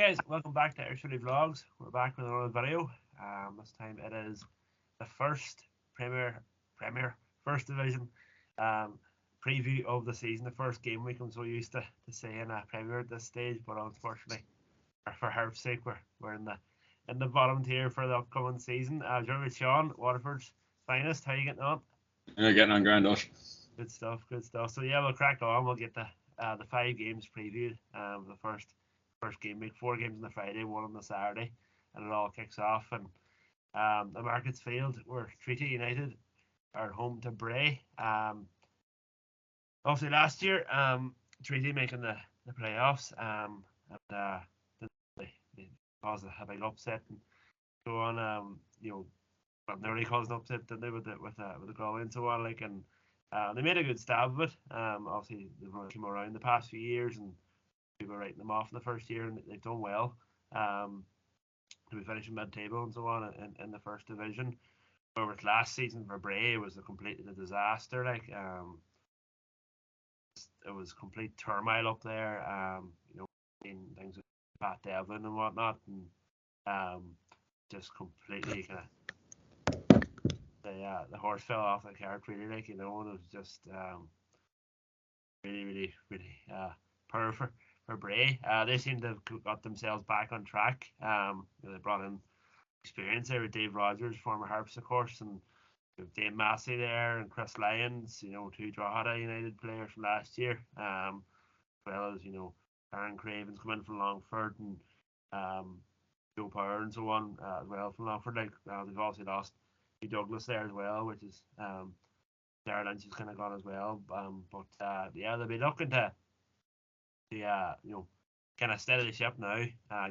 guys, welcome back to Footy Vlogs. We're back with another video. This time it is the first Premier First Division preview of the season, the first game week. I'm so used to saying Premier at this stage, but unfortunately, for Harp's sake, we're in the bottom tier for the upcoming season. Joined with Sean, Waterford's finest. How you getting on? Yeah, getting on grand, Osh. Good stuff, good stuff. So yeah, we'll crack on. We'll get the 5 games previewed. The first game week, 4 games on the Friday, 1 on the Saturday, and it all kicks off. And the Markets Field, where Treaty United are home to Bray. Obviously last year, Treaty making the playoffs, and they caused a big upset and so on. Well, they already caused an upset, didn't they, with the goal and so on, like, and they made a good stab of it. Obviously they've came around the past few years, and people writing them off in the first year, and they've done well. To be finishing mid-table and so on in the first division. Whereas last season for Bray was completely a disaster. Like, it was complete turmoil up there. Things with Pat Devlin and whatnot, and just completely kind of the horse fell off the cart, really. Like, and it was just really poor for Bray. They seem to have got themselves back on track. They brought in experience there with Dave Rogers, former Harps, of course, and Dave Massey there, and Chris Lyons, 2 Drogheda United players from last year, as well as, Aaron Craven's come in from Longford, and Joe Power and so on, as well from Longford. Like, they've obviously lost Hugh Douglas there as well, which is Darren Lynch is kind of gone as well. They'll be looking to kind of steady the ship now,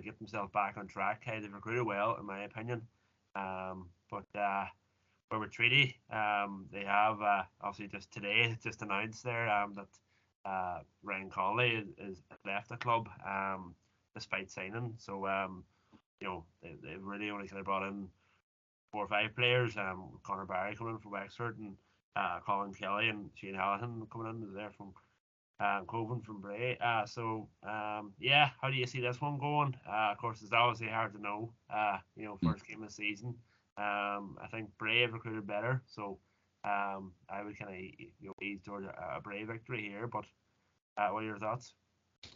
get themselves back on track. Hey, they've recruited well, in my opinion. Where with Treaty, they have obviously just today just announced there that Ryan Connolly is left the club, despite signing. So they've really only kind of brought in 4 or 5 players. Connor Barry coming in from Wexford, and Colin Kelly and Shane Hallinan coming in there from Coven from Bray. How do you see this one going? Of course, it's obviously hard to know. First game of the season. I think Bray have recruited better, so I would kind of ease towards a Bray victory here. But what are your thoughts?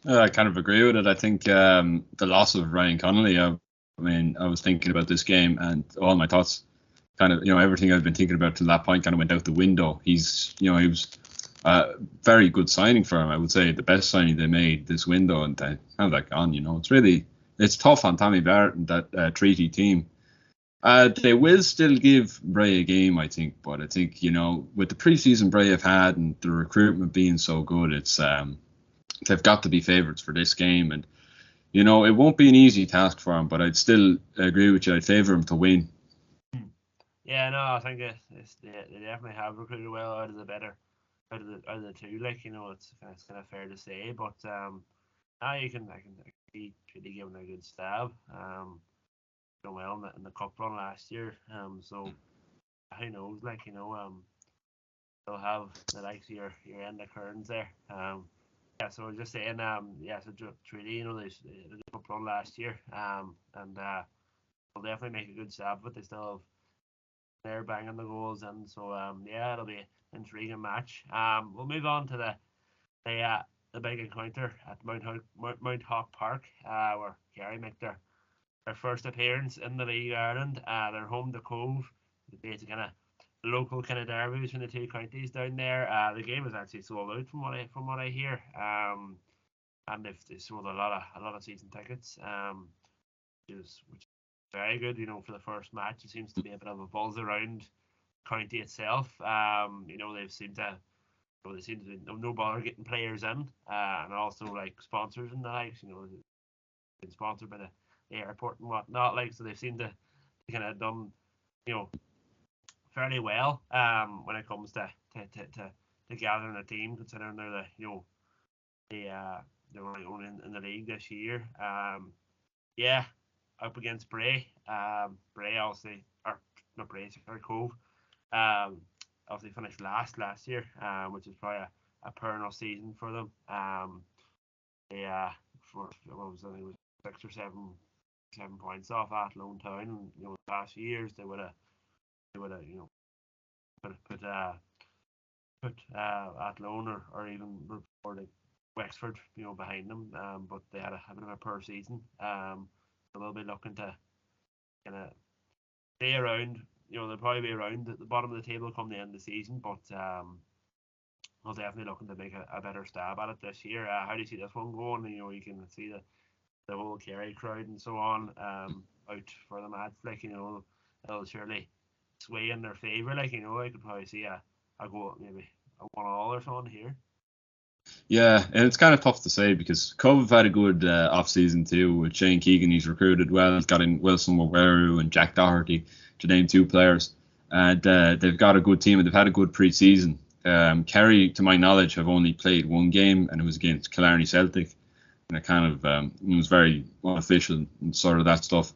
I kind of agree with it. I think the loss of Ryan Connolly. I was thinking about this game, and all my thoughts, kind of, everything I've been thinking about to that point, kind of went out the window. He was very good signing for him. I would say the best signing they made this window, and they have that gone. It's tough on Tommy Barrett and that Treaty team. They will still give Bray a game, I think, but I think with the preseason Bray have had and the recruitment being so good, it's they've got to be favourites for this game, and it won't be an easy task for them. But I'd still agree with you. I'd favour them to win. Yeah, no, I think they definitely have recruited well out of the better. Out of the 2, like, it's kind of fair to say, but now I can be pretty giving a good stab. Done well in the cup run last year. So who knows? Like, they'll have the likes of your end of Kearns there. So I was just saying, so Treaty, they did the cup run last year. And they'll definitely make a good stab, but they still have. They're banging the goals, and so it'll be an intriguing match. We'll move on to the big encounter at Mount Hawk Park, where Kerry make their first appearance in the League of Ireland. They're home to Cove. It's kind of local kind of derby between the 2 counties down there. The game is actually sold out from what I hear. And they've sold a lot of season tickets. Which is very good, for the first match. It seems to be a bit of a buzz around county itself. They seem to be no bother getting players in, and also like sponsors and the likes. Been sponsored by the airport and whatnot. Like, so they seem to kind of done, fairly well when it comes to gathering a team, considering they're they're only in the league this year. Up against Bray. Bray obviously, or not Bray, sorry, Cove. Obviously finished last year, which is probably a perennial season for them. For what was it? 6 or 7 points off Athlone Town. And, the past few years they would have put Athlone or even or like Wexford, behind them. But they had a bit of a poor season. So they'll be looking to kind of stay around. They'll probably be around the bottom of the table come the end of the season, but they'll definitely looking to make a better stab at it this year. How do you see this one going? You can see the whole Kerry crowd and so on out for the match. Like, it'll surely sway in their favour. Like, I could probably see a goal, maybe a 1-1 or something here. Yeah, and it's kind of tough to say because Cove have had a good off season too with Shane Keegan. He's recruited well. He's got in Wilson Waweru and Jack Doherty, to name 2 players. And they've got a good team and they've had a good pre-season. Kerry, to my knowledge, have only played 1 game, and it was against Killarney Celtic. And it kind of it was very unofficial and sort of that stuff.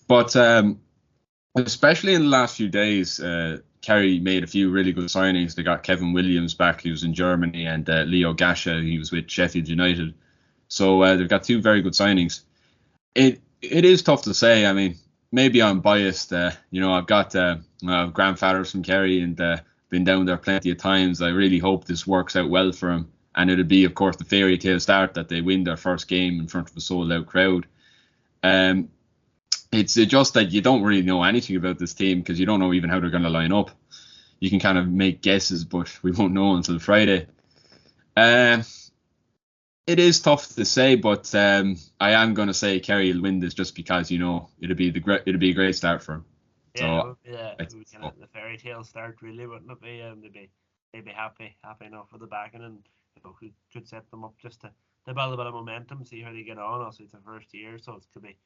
But especially in the last few days, Kerry made a few really good signings. They got Kevin Williams back, he was in Germany, and Leo Gasha, he was with Sheffield United. So they've got 2 very good signings. It is tough to say. I mean, maybe I'm biased. I've got grandfathers from Kerry and been down there plenty of times. I really hope this works out well for them. And it'll be, of course, the fairy tale start that they win their first game in front of a sold-out crowd. It's just that you don't really know anything about this team because you don't know even how they're going to line up. You can kind of make guesses, but we won't know until Friday. It is tough to say, but I am going to say Kerry will win this just because it'll be a great start for them. Yeah, the fairy tale start, really, wouldn't it be? They'd be happy enough with the backing, and could set them up just to build a bit of momentum, see how they get on. Also, it's their first year, so it could be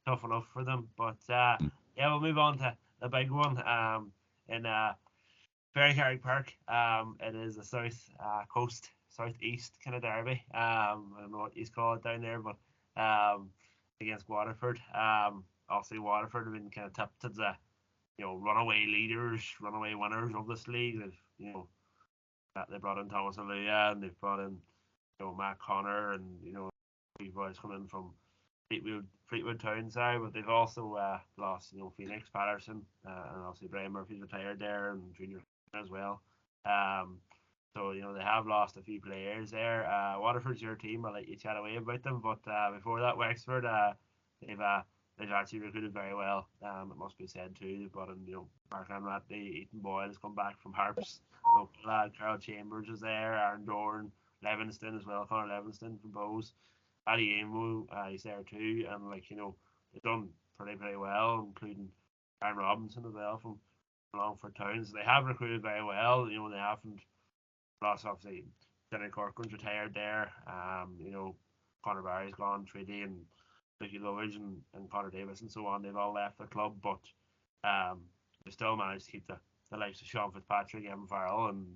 tough enough for them. But we'll move on to the big one in Ferrycarrig Park. It is a southeast kind of derby. I don't know what you call it down there, but against Waterford. Obviously, Waterford have been kind of tipped as the runaway leaders, runaway winners of this league. They brought in Thomas Aluya, and they've brought in Matt Connor, and these boys coming from Fleetwood Town side, but they've also lost Phoenix Patterson, and obviously Brian Murphy's retired there, and Junior as well. So they have lost a few players there. Waterford's your team. I'll let you chat away about them, but before that, Wexford they've actually recruited very well. It must be said too. They've brought in Mark Anratney, Ethan Boyle has come back from Harps. Lad Carl Chambers is there, Aaron Dorn, Levingston as well, Connor Levingston from Bowes. Ali Amu, he's there too, and they've done pretty well, including Aaron Robinson as well from Longford Town. So they have recruited very well. They haven't lost, obviously. Jenny Corcoran's retired there. Conor Barry's gone, Treaty and Vicky Lovage and Connor Davis and so on. They've all left the club, but they still managed to keep the likes of Sean Fitzpatrick, Evan Farrell, and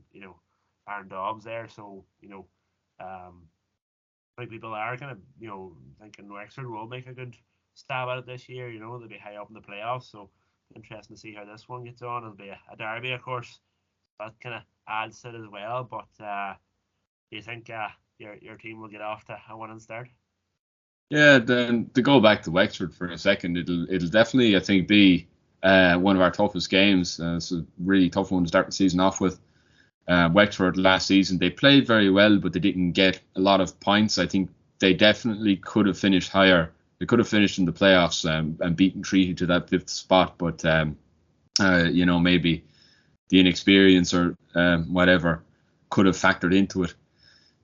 Aaron Dobbs there. So I think people are kind of thinking Wexford will make a good stab at it this year. They'll be high up in the playoffs, so interesting to see how this one gets on. It'll be a derby, of course. That kind of adds to it as well. But do you think your team will get off to a winning start? Yeah, then to go back to Wexford for a second, it'll definitely, I think, be one of our toughest games. It's a really tough one to start the season off with. Wexford last season, they played very well, but they didn't get a lot of points. I think they definitely could have finished higher. They could have finished in the playoffs and beaten Treaty to that 5th spot, but maybe the inexperience or whatever could have factored into it.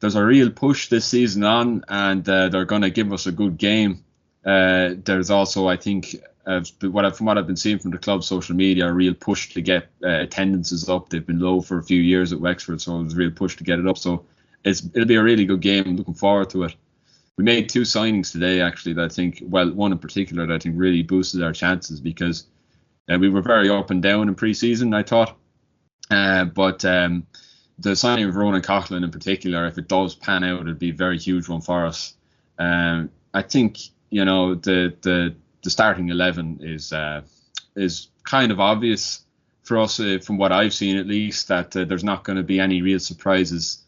There's a real push this season on, and they're going to give us a good game. There's also, I think, from what I've been seeing from the club's social media, a real push to get attendances up. They've been low for a few years at Wexford, so there's a real push to get it up. So it'll be a really good game. I'm looking forward to it. We made 2 signings today, actually, that I think, one in particular that I think really boosted our chances because we were very up and down in pre-season, I thought. But the signing of Ronan Coughlin in particular, if it does pan out, it'd be a very huge one for us. I think, the starting 11 is kind of obvious for us, from what I've seen at least, that there's not going to be any real surprises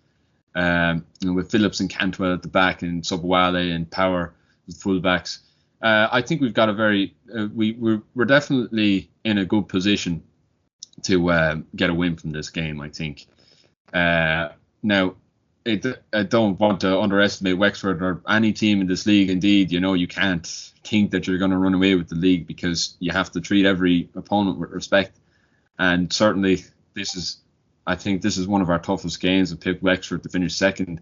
with Phillips and Cantwell at the back and Subwale and Power. fullbacks. I think we've got a very we're definitely in a good position to get a win from this game. I think. Now, I don't want to underestimate Wexford or any team in this league. Indeed, you can't think that you're going to run away with the league because you have to treat every opponent with respect. And certainly, I think this is one of our toughest games. We picked Wexford to finish second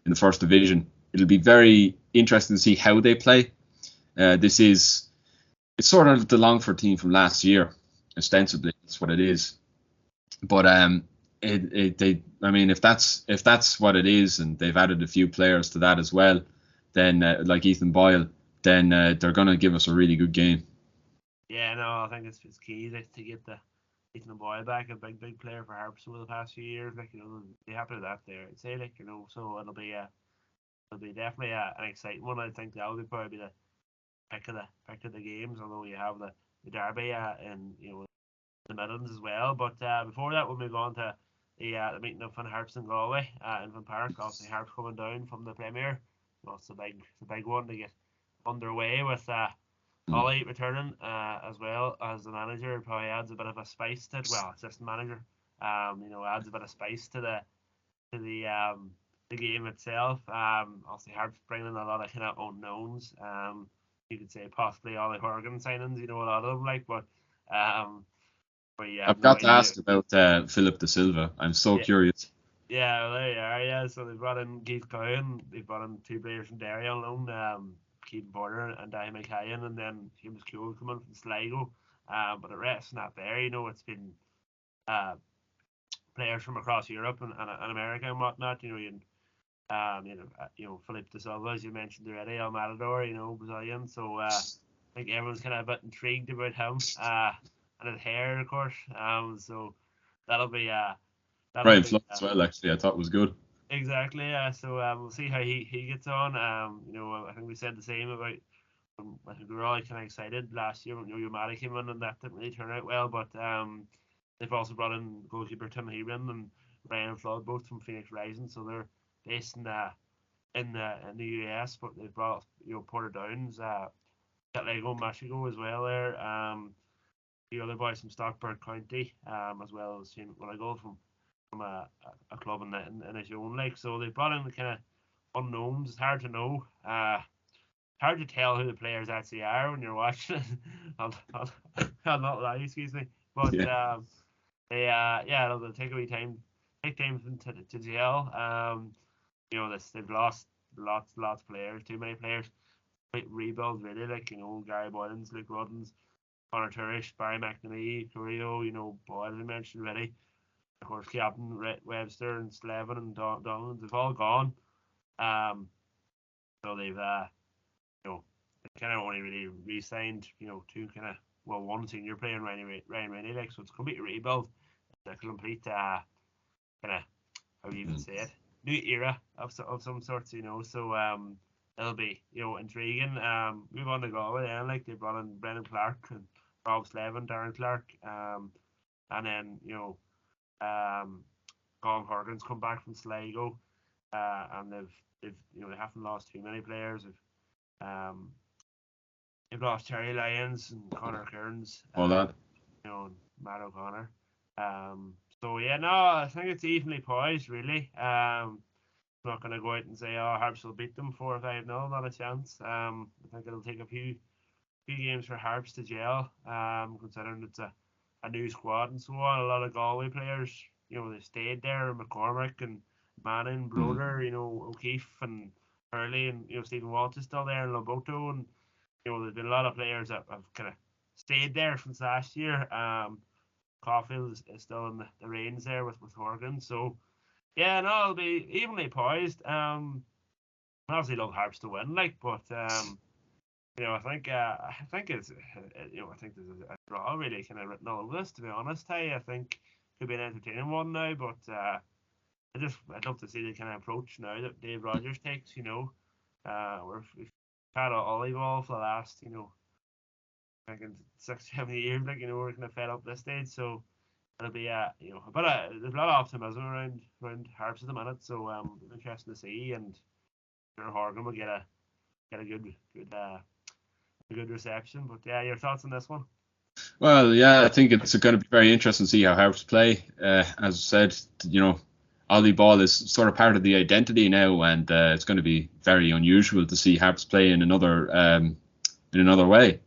in the first division. It'll be very interesting to see how they play. It's sort of the Longford team from last year, ostensibly. That's what it is. But if that's what it is, and they've added a few players to that as well, then like Ethan Boyle, then they're going to give us a really good game. Yeah, no, I think it's key to get the Ethan Boyle back, a big player for Harps over the past few years. They happy with that there. I'd say, so it'll be definitely an exciting one. I think that'll be probably the pick of the games, although you have the derby in the Midlands as well. But before that, we'll move on to the meeting of Finn Harps and Galway in Finn Park. Obviously, Harps coming down from the Premier. Well, it's a big one to get underway with Ollie returning as well as the manager. Probably adds a bit of a spice to it. Well, assistant manager, adds a bit of spice to the game itself. Obviously, Harps bringing in a lot of kind of unknowns. You could say possibly Ollie Horgan signings. A lot of them but yeah, I've got to ask about Philip De Silva. I'm so curious. Yeah, well, there you are. Yeah, so they brought in Keith Cowan. They brought in two players from Derry on loan, Keaton Porter and Diane McKayan, and then James Cool coming from Sligo. But the rest not there. It's been players from across Europe and America and whatnot. Philippe De Silva, as you mentioned already, El Matador, Brazilian. So I think everyone's kind of a bit intrigued about him. And his hair, of course. So that'll be Brian Flood as well. Actually, I thought it was good. Exactly. So we'll see how he gets on. I think we said the same about. I think we were all kind of excited last year when Yomari came in, and that didn't really turn out well. But they've also brought in goalkeeper Tim Hebron and Brian Flood, both from Phoenix Rising. So they're based in the US, but they've brought Porter Downs, Lego Machigo as well there. The other boys from Stockport County, as well as when I go from a club in his own league. So they brought in the kind of unknowns. It's hard to know. Hard to tell who the players actually are when you're watching it. I'll not lie, excuse me. But they'll take a wee time, take time to gel. They've lost lots of players, too many players. Rebuild really, Gary Boylans, Luke Ruddens, Connor Turish, Barry McNamee, Carrillo, Boyle, I mentioned already. Of course, Captain Webster and Slevin and Donald, they've all gone. So they've they kind of only really re-signed, two one senior player and Ryan Rainey, so it's a complete rebuild. It's a complete kind of, how do you even say it, new era of some sorts, So it'll be intriguing. Move on to Galway then, they brought in Brendan Clark and Rob Slevin, Darren Clark, and then Colin Horgan's come back from Sligo, and they haven't lost too many players. They've lost Terry Lyons and Connor Kearns, and Matt O'Connor. So yeah, no, I think it's evenly poised really. I'm not going to go out and say Harps will beat them 4 or 5-0, not a chance. I think it'll take a few games for Harps to gel, considering it's a new squad and so on. A lot of Galway players, they stayed there. McCormick and Manning, Broder, O'Keefe and Hurley, and Stephen Walsh is still there, and Loboto, and there's been a lot of players that have kind of stayed there since last year. Caulfield is still in the reins there with Horgan. So yeah, no, it'll be evenly poised. Obviously love Harps to win, but I think it's I think there's a draw really kind of written all over this, to be honest. I think it could be an entertaining one now, but I'd love to see the kind of approach now that Dave Rogers takes. We've had Ollie ball for the last I think 6-7 years. We're kind of fed up this stage, so it'll be but there's a lot of optimism around Harps at the minute, so interesting to see, and Horgan will get a get a good reception. But yeah, your thoughts on this one? Well, yeah, I think it's going to be very interesting to see how Harps play. As I said, Ollie ball is sort of part of the identity now, and it's going to be very unusual to see Harps play in another way.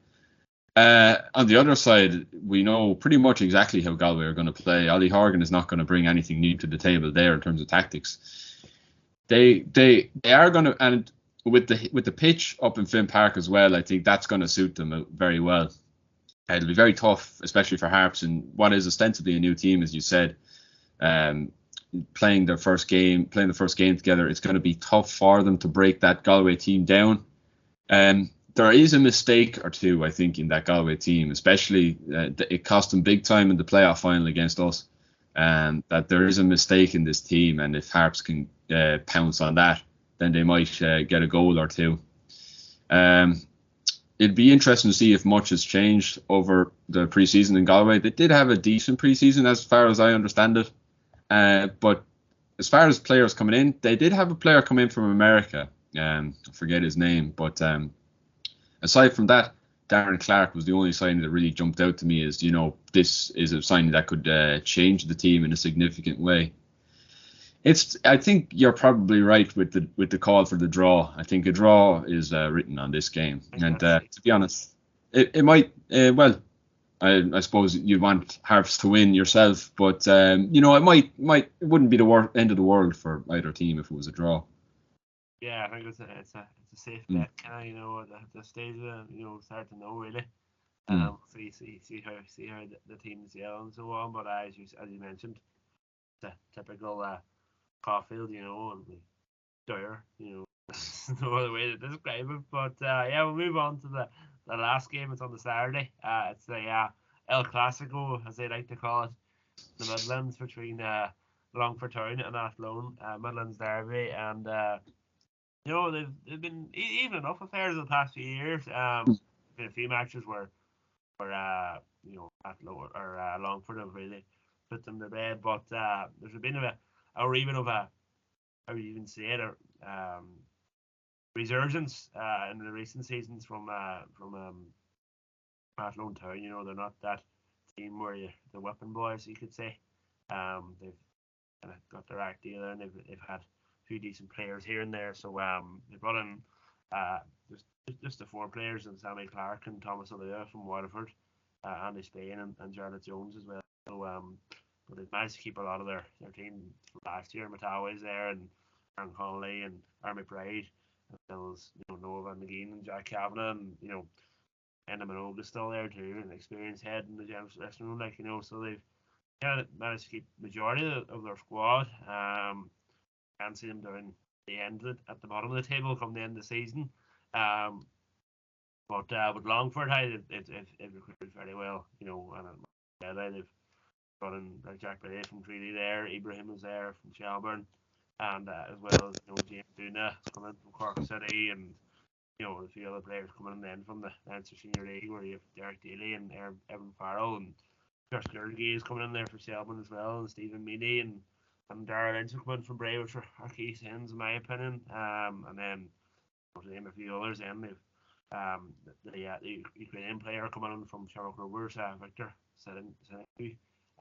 On the other side, we know pretty much exactly how Galway are going to play. Ollie Horgan is not going to bring anything new to the table there in terms of tactics. They are going to, and with the pitch up in Finn Park as well, I think that's going to suit them very well. It'll be very tough, especially for Harps and what is ostensibly a new team, as you said. Playing the first game together, it's going to be tough for them to break that Galway team down. There is a mistake or two, I think, in that Galway team, especially it cost them big time in the playoff final against us. That there is a mistake in this team, and if Harps can pounce on that, then they might get a goal or two. It'd be interesting to see if much has changed over the preseason in Galway. They did have a decent preseason, as far as I understand it. But as far as players coming in, they did have a player come in from America. I forget his name, but aside from that, Darren Clark was the only signing that really jumped out to me as, this is a signing that could change the team in a significant way. I think you're probably right with the call for the draw. I think a draw is written on this game, and to be honest, it might. I suppose you'd want Harps to win yourself, but it wouldn't be the end of the world for either team if it was a draw. Yeah, I think it's a safe bet. Kind of, at the stage, it's hard to know really. See how the teams gel and so on. But as you mentioned, the typical Caulfield, and dire, there's no other way to describe it. But we'll move on to the last game. It's on the Saturday. It's the El Clasico, as they like to call it, the Midlands between Longford Town and Athlone, Midlands Derby, and they've been even enough affairs in the past few years. Been a few matches where Athlone or Longford have really put them to bed, but there's been a resurgence in the recent seasons from Athlone Town. They're not that team where the weapon boys, you could say. They've kind of got their act together, and they've had a few decent players here and there. So they brought in just the four players, and Sammy Clark and Thomas O'Leary from Waterford, Andy Spain and Jarlath Jones as well. So but they've managed to keep a lot of their team from last year. Mataway's there, and Aaron Connolly and Army Pride, as well as Noah Van McGee and Jack Kavanagh, and Enna Minogue is still there too, an experienced head in the general dressing room, so they've managed to keep majority of their squad. Can't see them down the end of it at the bottom of the table come the end of the season. But with Longford, they've recruited very well, and they've brought in Jack Bray from Treaty there, Ibrahim was there from Shelburne, and as well as James Duna coming from Cork City, and a few other players coming in then from the Leinster Senior League, where you have Derek Daly and Evan Farrell, and Josh Gergie is coming in there for Shelburne as well, and Stephen Meany and Darragh Lynch coming from Bray, which are key sins in my opinion. And then to name a few others, then they've the Ukrainian player coming in from Shamrock Rovers, Victor Sedin,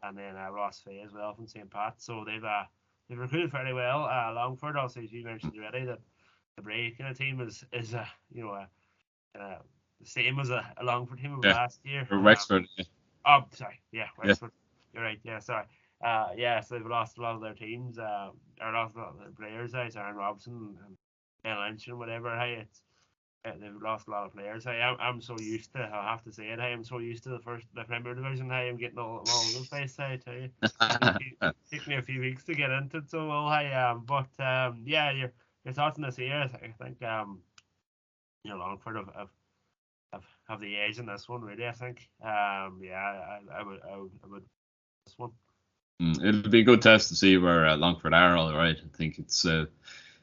and then Ross Fay as well from St. Pat. So they've recruited fairly well. Longford, also, as you mentioned already, that the Bray kind of team is the same as a Longford team of last year. Or Wexford. Wexford. Yeah. You're right. Yeah, sorry. So they've lost a lot of their teams, or lost a lot of their players. Aaron Robson and Ben Lynch and whatever. They've lost a lot of players. I'm so used to, I have to say it. I'm so used to the Premier Division. I'm getting all over the place. I tell you, it took me a few weeks to get into it. So well, your thoughts on this here? I think Longford have the edge in this one. Really, I think. I would this one. It'll be a good test to see where Longford are. All right, I think it's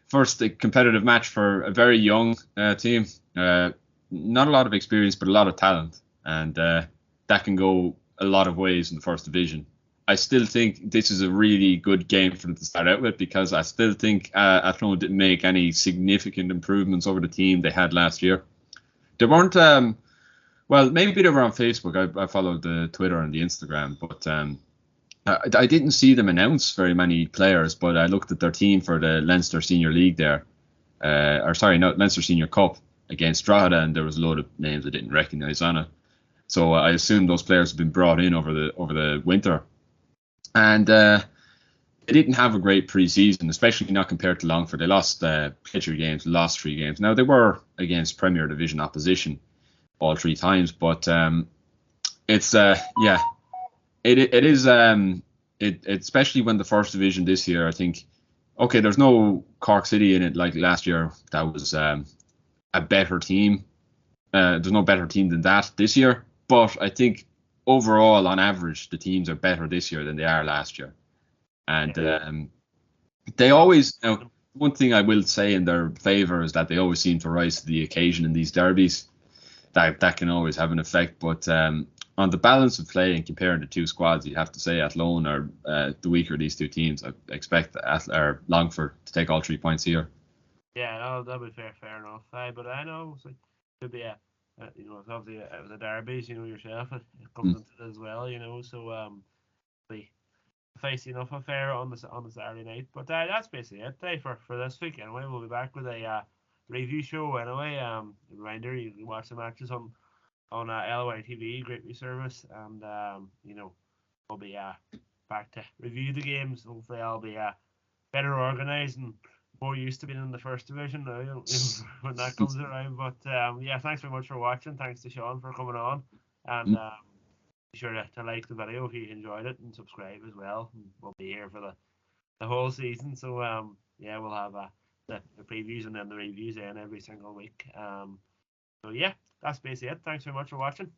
first a competitive match for a very young team. Not a lot of experience, but a lot of talent, and that can go a lot of ways in the first division. I still think this is a really good game for them to start out with, because I still think Athlone didn't make any significant improvements over the team they had last year. They weren't, well, maybe they were on Facebook. I followed the Twitter and the Instagram, but I didn't see them announce very many players, but I looked at their team for the Leinster Senior League there, Leinster Senior Cup against Drogheda, and there was a load of names I didn't recognise on it. So I assume those players have been brought in over the winter. And they didn't have a great pre-season, especially not compared to Longford. They lost 3 games, lost 3 games. Now, they were against Premier Division opposition all 3 times, but it's especially when the first division this year, I think, okay, there's no Cork City in it like last year. That was a better team. There's no better team than that this year, but I think overall, on average, the teams are better this year than they are last year. And they always, one thing I will say in their favour is that they always seem to rise to the occasion in these derbies. That can always have an effect. But on the balance of play and comparing the 2 squads, you have to say Athlone are the weaker of these 2 teams. I expect Longford to take all 3 points here. Yeah, no, that'll be fair enough. But I know it could be it's obviously the derbies, yourself, it comes into it as well, so we face enough affair on the Saturday night. But that's basically it for this week. Anyway, we'll be back with a review show anyway. Reminder, you can watch the matches on LY TV, great new service, and we'll be back to review the games. Hopefully I'll be better organised and more used to being in the first division now, when that comes around. But thanks very much for watching. Thanks to Sean for coming on, and be sure to like the video if you enjoyed it, and subscribe as well. And we'll be here for the whole season. So we'll have the previews and then the reviews in every single week. So that's basically it. Thanks very much for watching.